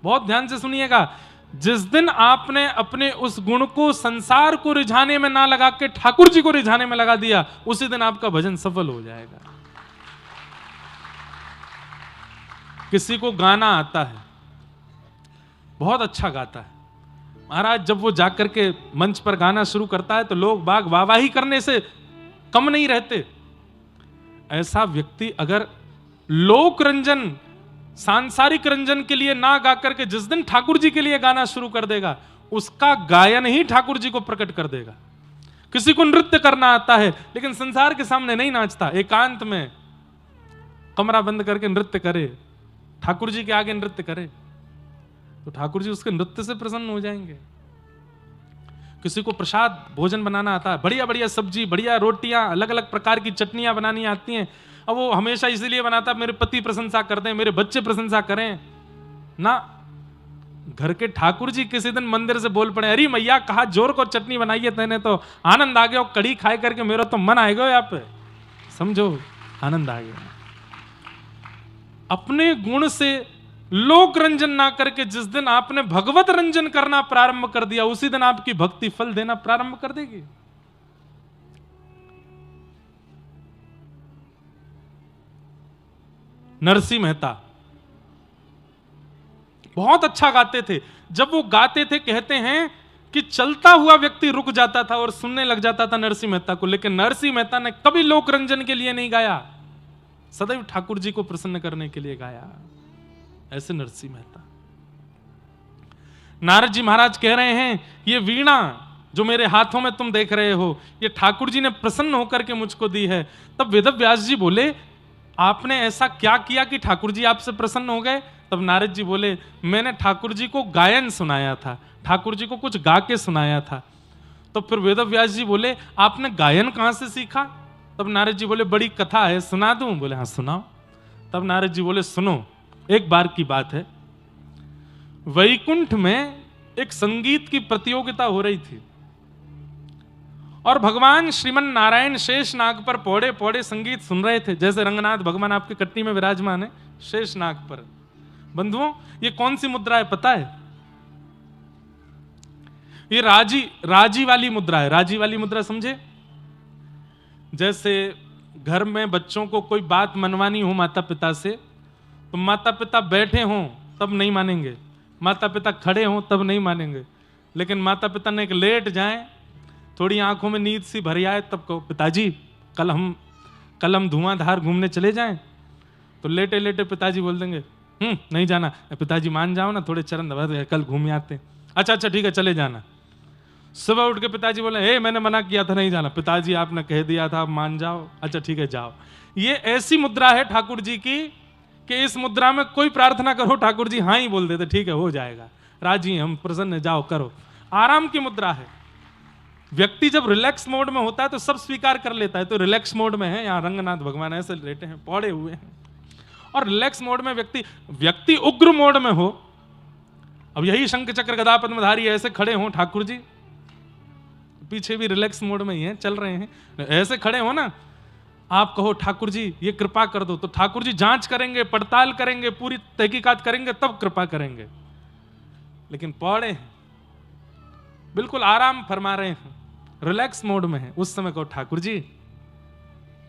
बहुत ध्यान से सुनिएगा, जिस दिन आपने अपने उस गुण को संसार को रिझाने में ना लगा के ठाकुर जी को रिझाने में लगा दिया, उसी दिन आपका भजन सफल हो जाएगा। किसी को गाना आता है, बहुत अच्छा गाता है, महाराज जब वो जाकर के मंच पर गाना शुरू करता है तो लोग बाग वाहवाही करने से कम नहीं रहते। ऐसा व्यक्ति अगर लोक रंजन, सांसारिक रंजन के लिए ना गा करके जिस दिन ठाकुर जी के लिए गाना शुरू कर देगा, उसका गायन ही ठाकुर जी को प्रकट कर देगा। किसी को नृत्य करना आता है लेकिन संसार के सामने नहीं नाचता, एकांत में कमरा बंद करके नृत्य करे, ठाकुर जी के आगे नृत्य करे, तो ठाकुर जी उसके नृत्य से प्रसन्न हो जाएंगे। किसी को प्रसाद भोजन बनाना आता है, बढ़िया बढ़िया सब्जी, बढ़िया रोटियां, अलग अलग प्रकार की चटनियां बनानी आती हैं। अब वो हमेशा इसीलिए बनाता है मेरे पति प्रशंसा कर दें, मेरे बच्चे प्रशंसा करें ना। घर के ठाकुर जी किसी दिन मंदिर से बोल पड़े, अरे मैया कहा जोर को चटनी बनाई है तेने, तो आनंद आ गया, कड़ी खाए करके मेरा तो मन आएगा यहाँ पे, समझो आनंद आ गया। अपने गुण से लोक रंजन ना करके जिस दिन आपने भगवत रंजन करना प्रारंभ कर दिया, उसी दिन आपकी भक्ति फल देना प्रारंभ कर देगी। नरसिंह मेहता बहुत अच्छा गाते थे। जब वो गाते थे, कहते हैं कि चलता हुआ व्यक्ति रुक जाता था और सुनने लग जाता था नरसिंह मेहता को। लेकिन नरसिंह मेहता ने कभी लोक रंजन के लिए नहीं गाया, सदैव ठाकुर जी को प्रसन्न करने के लिए गाया। ऐसे नरसिंह मेहता। नारद जी महाराज कह रहे हैं, ये वीणा जो मेरे हाथों में तुम देख रहे हो, ये ठाकुर जी ने प्रसन्न होकर के मुझको दी है। तब वेदव्यास जी बोले, आपने ऐसा क्या किया कि ठाकुर जी आपसे प्रसन्न हो गए? तब नारद जी बोले, मैंने ठाकुर जी को गायन सुनाया था, ठाकुर जी को कुछ गा के सुनाया था। तो फिर वेदव्यास जी बोले, आपने गायन कहां से सीखा? तब नारद जी बोले, बड़ी कथा है, सुना दूं? बोले हाँ सुनाओ। तब नारद जी बोले, सुनो, एक बार की बात है, वैकुंठ में एक संगीत की प्रतियोगिता हो रही थी और भगवान श्रीमन नारायण शेष नाग पर पौड़े पौड़े संगीत सुन रहे थे। जैसे रंगनाथ भगवान आपके कट्टी में विराजमान है शेष नाग पर। बंधुओं, ये कौन सी मुद्रा है पता है? ये राजी वाली मुद्रा है। राजी वाली मुद्रा समझे? जैसे घर में बच्चों को कोई बात मनवानी हो माता पिता से, तो माता पिता बैठे हों तब नहीं मानेंगे, माता पिता खड़े हों तब नहीं मानेंगे, लेकिन माता पिता ने एक लेट जाएं, थोड़ी आंखों में नींद सी भरी आए, तब कहो पिताजी कल हम धुआंधार घूमने चले जाएं। तो लेटे लेटे पिताजी बोल देंगे नहीं जाना। पिताजी मान जाओ ना, थोड़े चरण दबा दे, कल घूम आते। अच्छा ठीक है चले जाना। सुबह उठ के पिताजी बोले, मैंने मना किया था नहीं जाना। पिताजी आपने कह दिया था, आप मान जाओ। अच्छा ठीक है जाओ। ये ऐसी मुद्रा है ठाकुर जी की कि इस मुद्रा में कोई प्रार्थना करो ठाकुर जी हाँ ही बोल देते, ठीक है हो जाएगा, राजी हम प्रसन्न, जाओ करो। आराम की मुद्रा है। व्यक्ति जब रिलैक्स मोड में होता है तो सब स्वीकार कर लेता है। तो रिलैक्स मोड में है, यहाँ रंगनाथ भगवान ऐसे लेटे हैं, पौड़े हुए हैं। और रिलैक्स मोड में व्यक्ति उग्र मोड में हो, अब यही शंख चक्र गदा पद्मधारी ऐसे खड़े हों, ठाकुर जी पीछे भी रिलैक्स मोड में ही हैं, चल रहे हैं, ऐसे खड़े हो ना, आप कहो ठाकुर जी ये कृपा कर दो, तो ठाकुर जी जांच करेंगे, पड़ताल करेंगे, पूरी तहकीकात करेंगे, तब कृपा करेंगे। लेकिन पौड़े हैं, बिल्कुल आराम फरमा रहे हैं, रिलैक्स मोड में है, उस समय कहो ठाकुर जी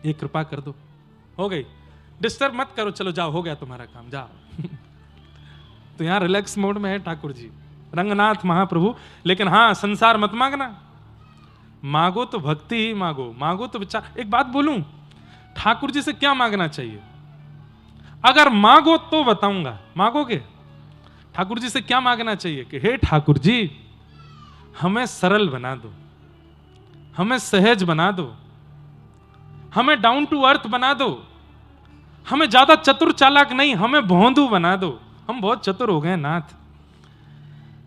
ये कृपा कर दो, हो गई, डिस्टर्ब मत करो, चलो जाओ हो गया तुम्हारा काम, जाओ। तो यहां रिलैक्स मोड में है ठाकुर जी, रंगनाथ महाप्रभु। लेकिन हां, संसार मत मांगना, मांगो तो भक्ति ही मांगो, मांगो तो विचार। एक बात बोलूं, ठाकुर जी से क्या मांगना चाहिए? अगर मांगो तो बताऊंगा, मांगोगे? ठाकुर जी से क्या मांगना चाहिए कि हे ठाकुर जी हमें सरल बना दो, हमें सहज बना दो, हमें डाउन टू अर्थ बना दो, हमें ज्यादा चतुर चालाक नहीं, हमें भोंदू बना दो, हम बहुत चतुर हो गए नाथ।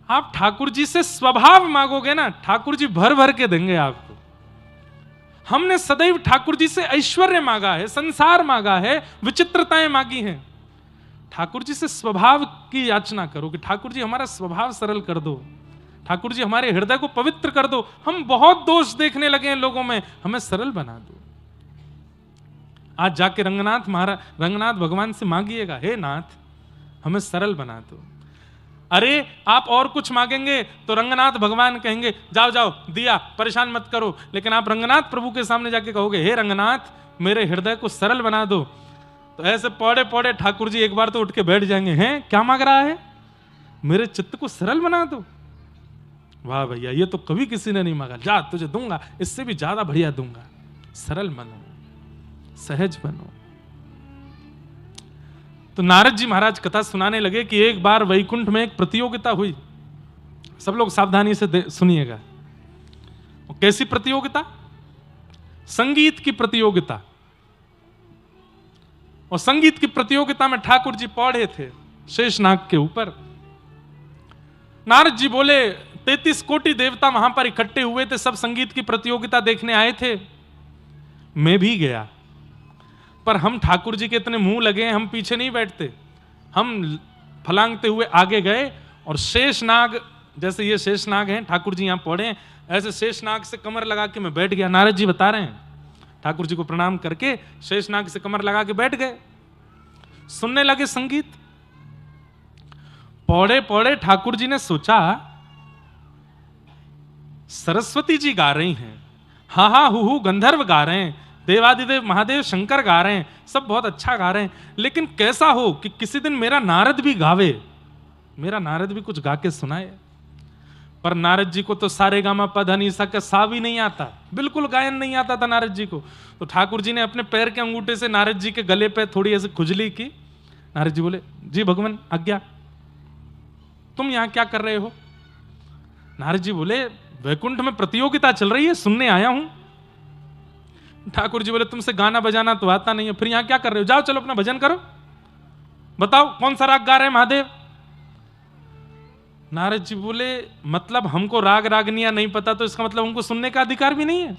आप ठाकुर जी से स्वभाव मांगोगे ना, ठाकुर जी भर भर के देंगे आपको। हमने सदैव ठाकुर जी से ऐश्वर्य मांगा है, संसार मांगा है, विचित्रताएं मांगी हैं। ठाकुर जी से स्वभाव की याचना करो कि ठाकुर जी हमारा स्वभाव सरल कर दो, ठाकुर जी हमारे हृदय को पवित्र कर दो, हम बहुत दोष देखने लगे हैं लोगों में, हमें सरल बना दो। आज जाके रंगनाथ भगवान से मांगिएगा, हे नाथ हमें सरल बना दो। अरे आप और कुछ मांगेंगे तो रंगनाथ भगवान कहेंगे जाओ जाओ दिया, परेशान मत करो। लेकिन आप रंगनाथ प्रभु के सामने जाके कहोगे, हे रंगनाथ मेरे हृदय को सरल बना दो, तो ऐसे पौड़े पौड़े ठाकुर जी एक बार तो उठ के बैठ जाएंगे, हैं क्या मांग रहा है, मेरे चित्त को सरल बना दो। वाह भैया, ये तो कभी किसी ने नहीं मांगा, जा तुझे दूंगा, इससे भी ज्यादा बढ़िया दूंगा। सरल बनो, सहज बनो। तो नारद जी महाराज कथा सुनाने लगे कि एक बार वैकुंठ में एक प्रतियोगिता हुई। सब लोग सावधानी से सुनिएगा। कैसी प्रतियोगिता? संगीत की प्रतियोगिता। और संगीत की प्रतियोगिता में ठाकुर जी पौड़े थे शेषनाग के ऊपर। नारद जी बोले 33 कोटि देवता वहां पर इकट्ठे हुए थे, सब संगीत की प्रतियोगिता देखने आए थे, मैं भी गया। पर हम ठाकुर जी के इतने मुंह लगे, हम पीछे नहीं बैठते, हम फलांगते हुए आगे गए। और शेषनाग, जैसे ये शेषनाग हैं, ठाकुर जी यहां पौड़े हैं, ऐसे शेषनाग से कमर लगा के मैं बैठ गया। नारद जी बता रहे हैं, ठाकुर जी को प्रणाम करके शेषनाग से कमर लगा के बैठ गए, सुनने लगे संगीत। पौड़े पौड़े ठाकुर जी ने सोचा सरस्वती जी गा रही हैं, हा हा हु गंधर्व गा रहे हैं, देवादिदेव महादेव शंकर गा रहे हैं, सब बहुत अच्छा गा रहे हैं, लेकिन कैसा हो कि किसी दिन मेरा नारद भी गावे, मेरा नारद भी कुछ गा के सुनाए। पर नारद जी को तो सारे गामा पध नि सा का सा भी नहीं आता, बिल्कुल गायन नहीं आता था नारद जी को। तो ठाकुर जी ने अपने पैर के अंगूठे से नारद जी के गले पे थोड़ी ऐसे खुजली की। नारद जी बोले, जी भगवान आज्ञा, तुम यहां क्या कर रहे हो? नारद जी बोले, वैकुंठ में प्रतियोगिता चल रही है, सुनने आया हूं। ठाकुर जी बोले, तुमसे गाना बजाना तो आता नहीं है, फिर यहां क्या कर रहे हो? जाओ चलो अपना भजन करो, बताओ कौन सा राग गा रहे हैं महादेव। नारद जी बोले, मतलब हमको राग रागनियां नहीं पता तो इसका मतलब हमको सुनने का अधिकार भी नहीं है?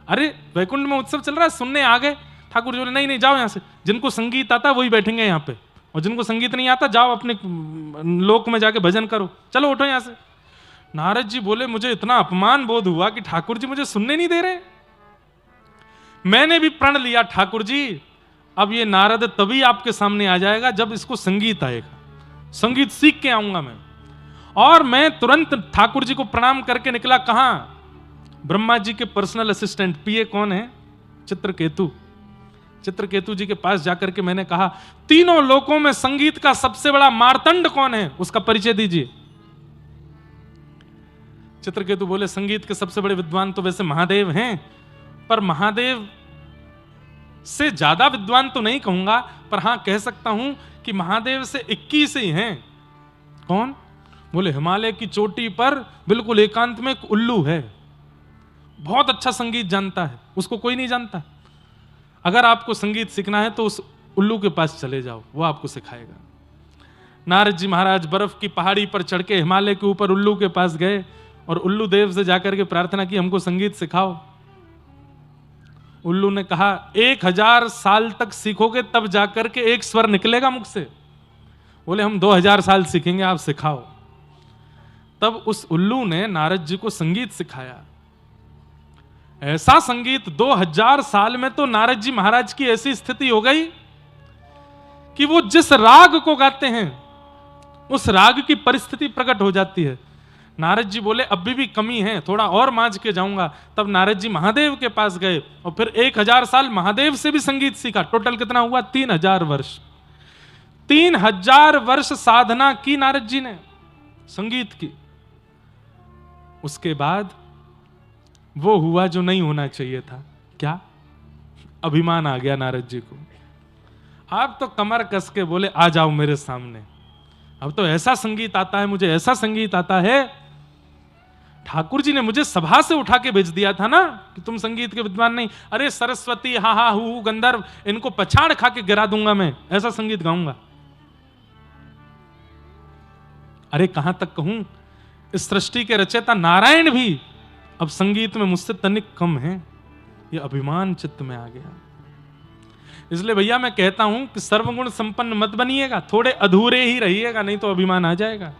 अरे वैकुंठ में उत्सव चल रहा है, सुनने आ गए। ठाकुर जी बोले, नहीं नहीं जाओ यहां से, जिनको संगीत आता वही बैठेंगे यहाँ पे, और जिनको संगीत नहीं आता जाओ अपने लोक में जाके भजन करो, चलो उठो यहां से। नारद जी बोले, मुझे इतना अपमान बोध हुआ कि ठाकुर जी मुझे सुनने नहीं दे रहे। मैंने भी प्रण लिया, ठाकुर जी अब ये नारद तभी आपके सामने आ जाएगा जब इसको संगीत आएगा, संगीत सीख के आऊंगा मैं। और मैं तुरंत ठाकुर जी को प्रणाम करके निकला। कहां? ब्रह्मा जी के पर्सनल असिस्टेंट, पीए कौन है? चित्रकेतु। चित्रकेतु जी के पास जाकर के मैंने कहा, तीनों लोकों में संगीत का सबसे बड़ा मार्तंड कौन है, उसका परिचय दीजिए। चित्रकेतु बोले, संगीत के सबसे बड़े विद्वान तो वैसे महादेव हैं, पर महादेव से ज्यादा विद्वान तो नहीं कहूंगा, पर हां कह सकता हूं कि महादेव से 21 ही हैं। कौन? बोले, हिमालय की चोटी पर बिल्कुल एकांत में एक उल्लू है, बहुत अच्छा संगीत जानता है, उसको कोई नहीं जानता। अगर आपको संगीत सीखना है तो उस उल्लू के पास चले जाओ, वो आपको सिखाएगा। नारद जी महाराज बर्फ की पहाड़ी पर चढ़ के हिमालय के ऊपर उल्लू के पास गए और उल्लू देव से जाकर के प्रार्थना की, हमको संगीत सिखाओ। उल्लू ने कहा, 1000 साल तक सीखोगे तब जाकर के एक स्वर निकलेगा मुख से। बोले, हम 2000 साल सीखेंगे, आप सिखाओ। तब उस उल्लू ने नारद जी को संगीत सिखाया। ऐसा संगीत 2000 साल में तो नारद जी महाराज की ऐसी स्थिति हो गई कि वो जिस राग को गाते हैं उस राग की परिस्थिति प्रकट हो जाती है। नारद जी बोले, अभी भी कमी है, थोड़ा और मांझ के जाऊंगा। तब नारद जी महादेव के पास गए और फिर 1000 साल महादेव से भी संगीत सीखा। टोटल कितना हुआ? 3000 वर्ष। 3000 वर्ष साधना की नारद जी ने संगीत की। उसके बाद वो हुआ जो नहीं होना चाहिए था। क्या? अभिमान आ गया नारद जी को। आप तो कमर कस के बोले, आ जाओ मेरे सामने, अब तो ऐसा संगीत आता है, मुझे ऐसा संगीत आता है। ठाकुर जी ने मुझे सभा से उठा के भेज दिया था ना कि तुम संगीत के विद्वान नहीं। अरे सरस्वती, हा हा हु गंधर्व, इनको पछाड़ खा के गिरा दूंगा मैं, ऐसा संगीत गाऊंगा। अरे कहां तक कहूं, इस सृष्टि के रचयिता नारायण भी अब संगीत में मुझसे तनिक कम है। यह अभिमान चित्त में आ गया। इसलिए भैया मैं कहता हूं कि सर्वगुण संपन्न मत बनिएगा, थोड़े अधूरे ही रहिएगा, नहीं तो अभिमान आ जाएगा।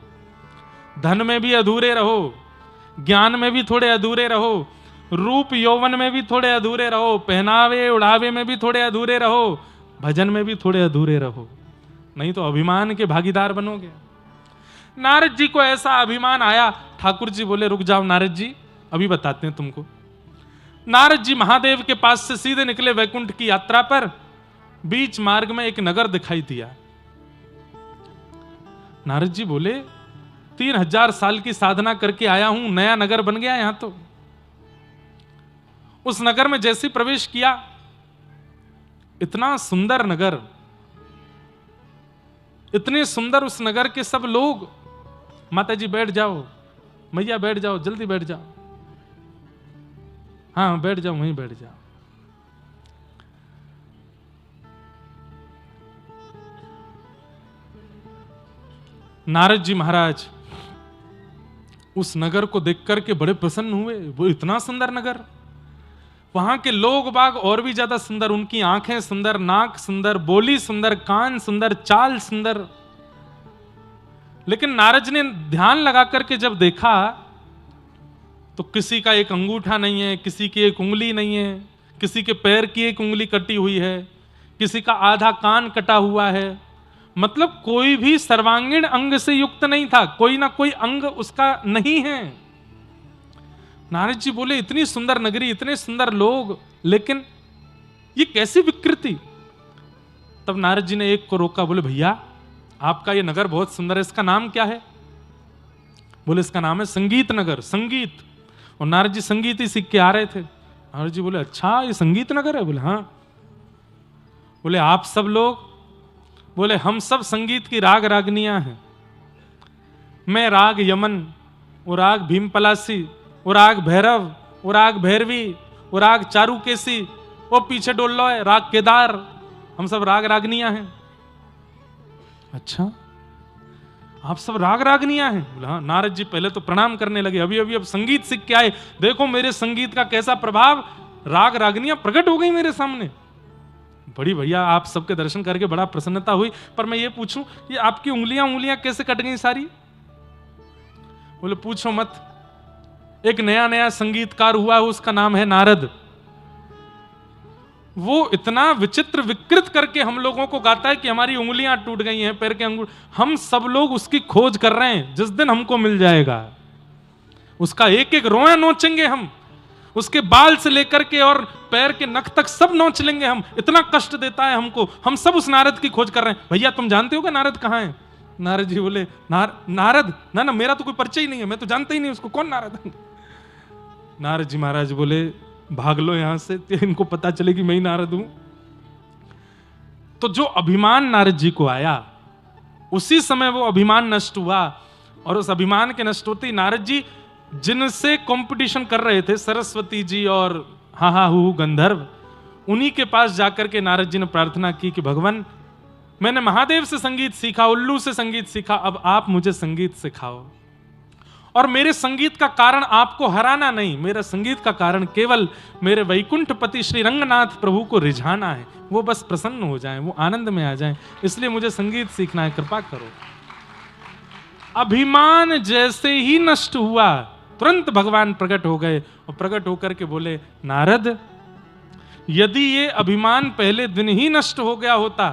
धन में भी अधूरे रहो, ज्ञान में भी थोड़े अधूरे रहो, रूप यौवन में भी थोड़े अधूरे रहो, पहनावे उड़ावे में भी थोड़े अधूरे रहो, भजन में भी थोड़े अधूरे रहो, नहीं तो अभिमान के भागीदार बनोगे। नारद जी को ऐसा अभिमान आया। ठाकुर जी बोले रुक जाओ नारद जी, अभी बताते हैं तुमको। नारद जी महादेव के पास से सीधे निकले वैकुंठ की यात्रा पर। बीच मार्ग में एक नगर दिखाई दिया। नारद जी बोले 3000 साल की साधना करके आया हूं, नया नगर बन गया यहां तो। उस नगर में जैसे प्रवेश किया, इतना सुंदर नगर, इतने सुंदर उस नगर के सब लोग। माता जी बैठ जाओ, मैया बैठ जाओ, जल्दी बैठ जाओ, हाँ बैठ जाओ, वहीं बैठ जाओ। नारद जी महाराज उस नगर को देख करके बड़े प्रसन्न हुए। वो इतना सुंदर नगर, वहां के लोग बाग और भी ज्यादा सुंदर, उनकी आंखें सुंदर, नाक सुंदर, बोली सुंदर, कान सुंदर, चाल सुंदर। लेकिन नारद ने ध्यान लगा करके जब देखा तो किसी का एक अंगूठा नहीं है, किसी की एक उंगली नहीं है, किसी के पैर की एक उंगली कटी हुई है, किसी का आधा कान कटा हुआ है। मतलब कोई भी सर्वांगीण अंग से युक्त नहीं था, कोई ना कोई अंग उसका नहीं है। नारद जी बोले इतनी सुंदर नगरी, इतने सुंदर लोग, लेकिन ये कैसी विकृति। तब नारद जी ने एक को रोका, बोले भैया आपका ये नगर बहुत सुंदर है, इसका नाम क्या है? बोले इसका नाम है संगीत नगर, संगीत। और नारद जी संगीत ही सीख के आ रहे थे। नारद जी बोले अच्छा ये संगीत नगर है? बोले हाँ। बोले आप सब लोग? बोले हम सब संगीत की राग रागनियां हैं। मैं राग यमन, वो राग भीमपलासी, वो राग भैरव, वो राग भैरवी, वो राग चारुकेसी, वो पीछे डोल लो है राग केदार, हम सब राग रागनियां हैं। अच्छा आप सब राग रागनियां हैं? बोला हाँ। नारद जी पहले तो प्रणाम करने लगे, अभी अभी अब संगीत सीख के आए, देखो मेरे संगीत का कैसा प्रभाव, राग रागनियां प्रकट हो गई मेरे सामने। बड़ी भैया आप सबके दर्शन करके बड़ा प्रसन्नता हुई, पर मैं ये पूछूं ये आपकी उंगलियां कैसे कट गई सारी? बोले पूछो मत, एक नया नया संगीतकार हुआ है, उसका नाम है नारद। वो इतना विचित्र विकृत करके हम लोगों को गाता है कि हमारी उंगलियां टूट गई हैं, पैर के अंगूठे। हम सब लोग उसकी खोज कर रहे हैं, जिस दिन हमको मिल जाएगा उसका एक एक रोया नोचेंगे हम, उसके बाल से लेकर के और पैर के नख तक सब नोच लेंगे हम। इतना कष्ट देता है हमको, हम सब उस नारद की खोज कर रहे हैं। भैया तुम जानते हो क्या नारद कहाँ है? नारद जी बोले नारद ना मेरा तो कोई परिचय ही नहीं है, मैं तो जानता ही नहीं उसको, कौन नारद? नारद जी महाराज बोले भाग लो यहां से, इनको पता चले कि मैं ही नारद हूं। तो जो अभिमान नारद जी को आया, उसी समय वो अभिमान नष्ट हुआ। और उस अभिमान के नष्ट होते ही नारद जी जिनसे कंपटीशन कर रहे थे, सरस्वती जी और हा हा हु गंधर्व, उन्हीं के पास जाकर के नारद जी ने प्रार्थना की कि भगवान मैंने महादेव से संगीत सीखा, उल्लू से संगीत सीखा, अब आप मुझे संगीत सिखाओ। और मेरे संगीत का कारण आपको हराना नहीं, मेरा संगीत का कारण केवल मेरे वैकुंठपति श्री रंगनाथ प्रभु को रिझाना है, वो बस प्रसन्न हो जाएं, वो आनंद में आ जाएं, इसलिए मुझे संगीत सीखना है, कृपा करो। अभिमान जैसे ही नष्ट हुआ, तुरंत भगवान प्रकट हो गए और प्रकट होकर के बोले नारद यदि ये अभिमान पहले दिन ही नष्ट हो गया होता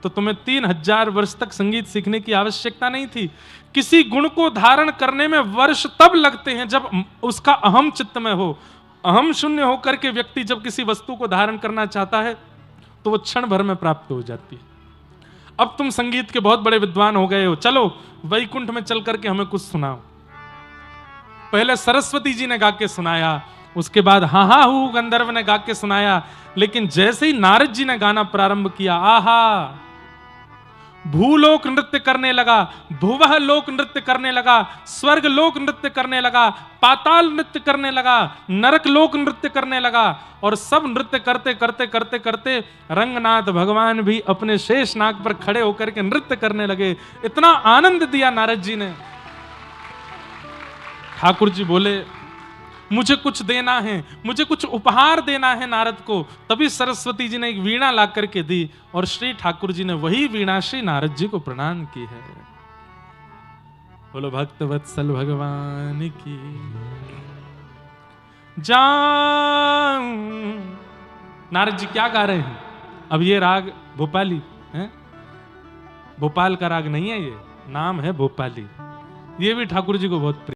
तो तुम्हें 3000 वर्ष तक संगीत सीखने की आवश्यकता नहीं थी। किसी गुण को धारण करने में वर्ष तब लगते हैं जब उसका अहम चित्त में हो। अहम शून्य होकर के व्यक्ति जब किसी वस्तु को धारण करना चाहता है तो वो क्षण भर में प्राप्त हो जाती है। अब तुम संगीत के बहुत बड़े विद्वान हो गए हो, चलो वैकुंठ में चल करके हमें कुछ सुनाओ। पहले सरस्वती जी ने गा के सुनाया, उसके बाद हा हा हु गंधर्व ने गा के सुनाया, लेकिन जैसे ही नारद जी ने गाना प्रारंभ किया, आहा भूलोक नृत्य करने लगा, भुवः लोक नृत्य करने लगा, स्वर्ग लोक नृत्य करने लगा, पाताल नृत्य करने लगा, नरक लोक नृत्य करने लगा। और सब नृत्य करते करते करते करते रंगनाथ भगवान भी अपने शेष नाग पर खड़े होकर के नृत्य करने लगे। इतना आनंद दिया नारद जी ने। ठाकुर जी बोले मुझे कुछ देना है, मुझे कुछ उपहार देना है नारद को। तभी सरस्वती जी ने एक वीणा ला करके दी और श्री ठाकुर जी ने वही वीणा श्री नारद जी को प्रदान की है। बोलो भक्त वत्सल भगवान की। जाऊं नारद जी क्या गा रहे हैं? अब ये राग भोपाली है, भोपाल का राग नहीं है, ये नाम है भोपाली। ये भी ठाकुर जी को बहुत प्रिय।